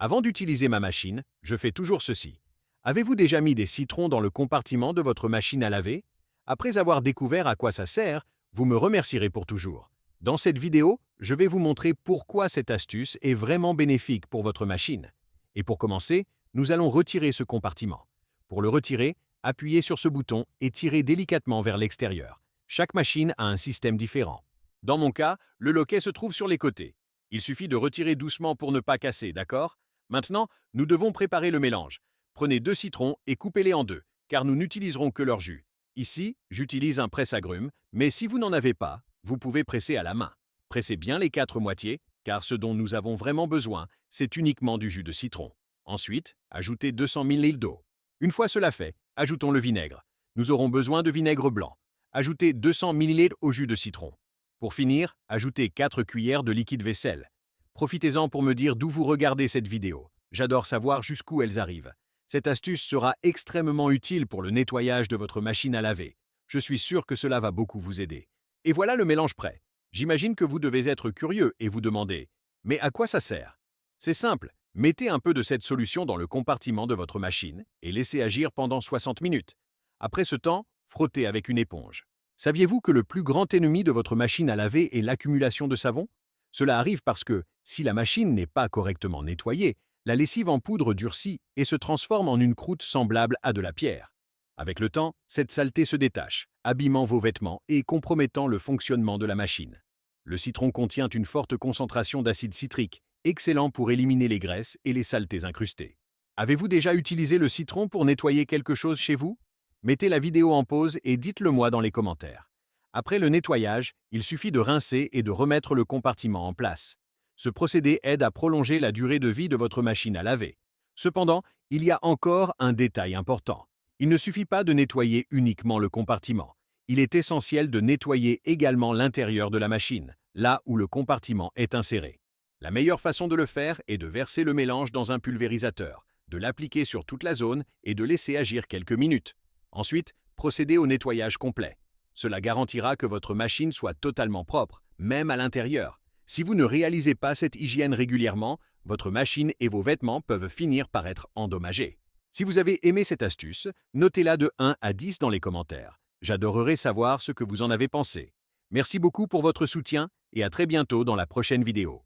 Avant d'utiliser ma machine, je fais toujours ceci. Avez-vous déjà mis des citrons dans le compartiment de votre machine à laver? Après avoir découvert à quoi ça sert, vous me remercierez pour toujours. Dans cette vidéo, je vais vous montrer pourquoi cette astuce est vraiment bénéfique pour votre machine. Et pour commencer, nous allons retirer ce compartiment. Pour le retirer, appuyez sur ce bouton et tirez délicatement vers l'extérieur. Chaque machine a un système différent. Dans mon cas, le loquet se trouve sur les côtés. Il suffit de retirer doucement pour ne pas casser, d'accord? Maintenant, nous devons préparer le mélange. Prenez 2 citrons et coupez-les en deux, car nous n'utiliserons que leur jus. Ici, j'utilise un presse-agrumes, mais si vous n'en avez pas, vous pouvez presser à la main. Pressez bien les 4 moitiés, car ce dont nous avons vraiment besoin, c'est uniquement du jus de citron. Ensuite, ajoutez 200 ml d'eau. Une fois cela fait, ajoutons le vinaigre. Nous aurons besoin de vinaigre blanc. Ajoutez 200 ml au jus de citron. Pour finir, ajoutez 4 cuillères de liquide vaisselle. Profitez-en pour me dire d'où vous regardez cette vidéo. J'adore savoir jusqu'où elles arrivent. Cette astuce sera extrêmement utile pour le nettoyage de votre machine à laver. Je suis sûr que cela va beaucoup vous aider. Et voilà le mélange prêt. J'imagine que vous devez être curieux et vous demander « Mais à quoi ça sert ?» C'est simple, mettez un peu de cette solution dans le compartiment de votre machine et laissez agir pendant 60 minutes. Après ce temps, frottez avec une éponge. Saviez-vous que le plus grand ennemi de votre machine à laver est l'accumulation de savon? Cela arrive parce que, si la machine n'est pas correctement nettoyée, la lessive en poudre durcit et se transforme en une croûte semblable à de la pierre. Avec le temps, cette saleté se détache, abîmant vos vêtements et compromettant le fonctionnement de la machine. Le citron contient une forte concentration d'acide citrique, excellent pour éliminer les graisses et les saletés incrustées. Avez-vous déjà utilisé le citron pour nettoyer quelque chose chez vous? Mettez la vidéo en pause et dites-le moi dans les commentaires. Après le nettoyage, il suffit de rincer et de remettre le compartiment en place. Ce procédé aide à prolonger la durée de vie de votre machine à laver. Cependant, il y a encore un détail important. Il ne suffit pas de nettoyer uniquement le compartiment. Il est essentiel de nettoyer également l'intérieur de la machine, là où le compartiment est inséré. La meilleure façon de le faire est de verser le mélange dans un pulvérisateur, de l'appliquer sur toute la zone et de laisser agir quelques minutes. Ensuite, procédez au nettoyage complet. Cela garantira que votre machine soit totalement propre, même à l'intérieur. Si vous ne réalisez pas cette hygiène régulièrement, votre machine et vos vêtements peuvent finir par être endommagés. Si vous avez aimé cette astuce, notez-la de 1 à 10 dans les commentaires. J'adorerais savoir ce que vous en avez pensé. Merci beaucoup pour votre soutien et à très bientôt dans la prochaine vidéo.